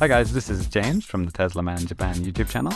Hi guys, this is James from the Tesla Man Japan YouTube channel.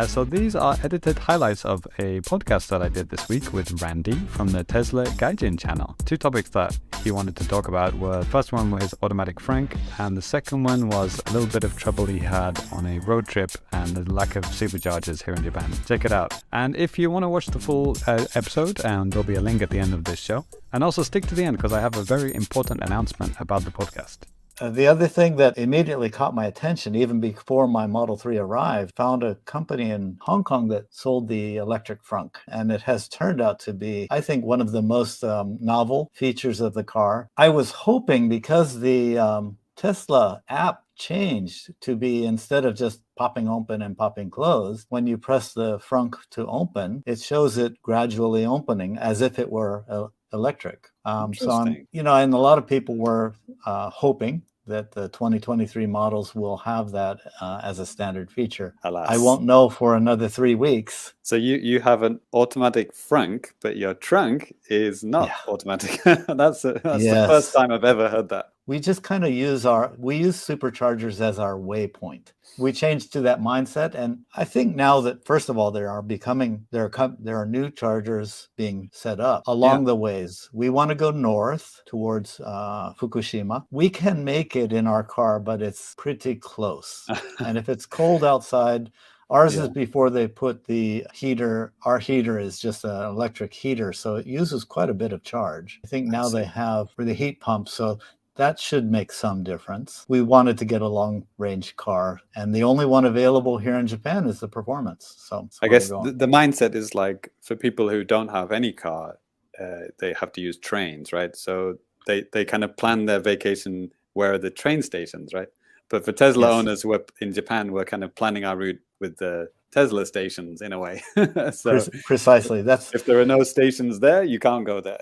So these are edited highlights of a podcast that I did this week with Randy from the Tesla Gaijin channel. Two topics that he wanted to talk about were, first one was automatic Frank, and the second one was a little bit of trouble he had on a road trip and the lack of superchargers here in Japan. Check it out. And if you want to watch the full episode, and there'll be a link at the end of this show, and also stick to the end because I have a very important announcement about the podcast. The other thing that immediately caught my attention, even before my Model 3 arrived, found a company in Hong Kong that sold the electric frunk. And it has turned out to be, I think, one of the most novel features of the car. I was hoping, because the Tesla app changed to be, instead of just popping open and popping closed, when you press the frunk to open, it shows it gradually opening as if it were electric. So I'm, and a lot of people were hoping that the 2023 models will have that as a standard feature. Alas. I won't know for another 3 weeks. So you have an automatic frunk, but your trunk is not automatic. That's the first time I've ever heard that. We just kind of use superchargers as our waypoint. We changed to that mindset, and I think now that, first of all, there are new chargers being set up along the ways. We want to go north towards Fukushima. We can make it in our car, but it's pretty close. And if it's cold outside, ours is before they put the heater. Our heater is just an electric heater, so it uses quite a bit of charge. I think now they have for the heat pump, so that should make some difference. We wanted to get a long-range car, and the only one available here in Japan is the Performance. So I guess the mindset is like, for people who don't have any car, they have to use trains, right? So they kind of plan their vacation where are the train stations, right? But for Tesla owners in Japan, we're kind of planning our route with the Tesla stations in a way. So precisely. That's if there are no stations there, you can't go there.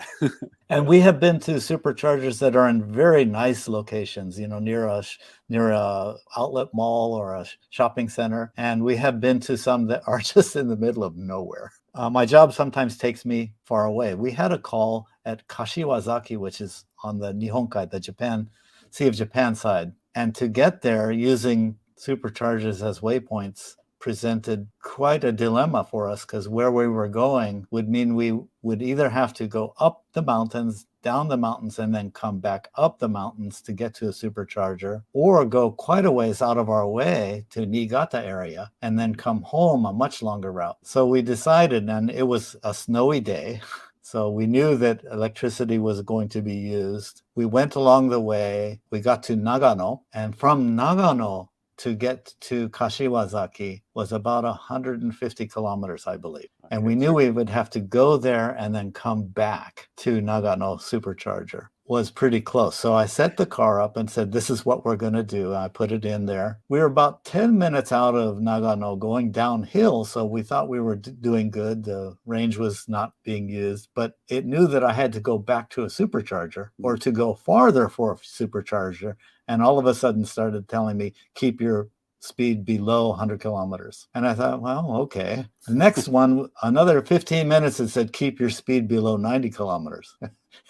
And we have been to superchargers that are in very nice locations, near a outlet mall or a shopping center. And we have been to some that are just in the middle of nowhere. My job sometimes takes me far away. We had a call at Kashiwazaki, which is on the Nihonkai, the Sea of Japan side. And to get there using superchargers as waypoints presented quite a dilemma for us, because where we were going would mean we would either have to go up the mountains, down the mountains, and then come back up the mountains to get to a supercharger, or go quite a ways out of our way to Niigata area and then come home, a much longer route. So we decided, and it was a snowy day, so we knew that electricity was going to be used. We went along the way, we got to Nagano, and from Nagano to get to Kashiwazaki was about 150 kilometers, I believe. And we knew we would have to go there and then come back to Nagano supercharger. Was pretty close. So I set the car up and said, this is what we're going to do. I put it in there. We were about 10 minutes out of Nagano going downhill, so we thought we were doing good. The range was not being used, but it knew that I had to go back to a supercharger or to go farther for a supercharger. And all of a sudden started telling me, keep your speed below 100 kilometers. And I thought, well, okay. The next one, another 15 minutes, it said, keep your speed below 90 kilometers.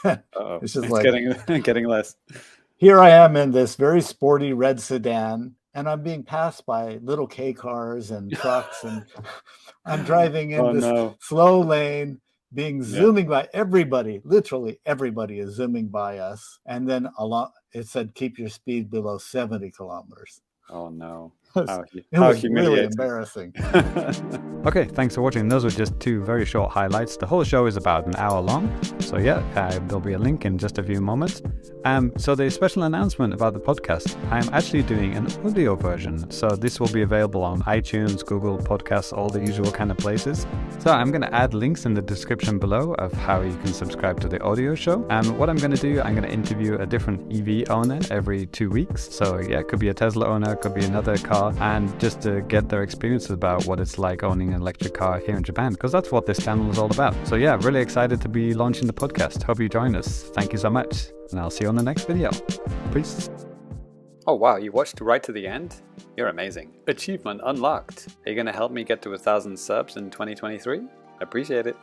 It's getting less. Here I am in this very sporty red sedan, and I'm being passed by little K cars and trucks, and I'm driving in this slow lane, zooming by everybody. Literally everybody is zooming by us. And then it said, keep your speed below 70 kilometers. Oh no. It was really embarrassing. Okay, thanks for watching. Those were just two very short highlights. The whole show is about an hour long. So there'll be a link in just a few moments. So the special announcement about the podcast, I'm actually doing an audio version. So this will be available on iTunes, Google Podcasts, all the usual kind of places. So I'm going to add links in the description below of how you can subscribe to the audio show. And what I'm going to do, I'm going to interview a different EV owner every 2 weeks. So it could be a Tesla owner, it could be another car, and just to get their experiences about what it's like owning an electric car here in Japan, because that's what this channel is all about. So really excited to be launching the podcast. Hope you join us. Thank you so much, and I'll see you on the next video. Peace. Oh wow, you watched right to the end? You're amazing. Achievement unlocked. Are you going to help me get to 1,000 subs in 2023? I appreciate it.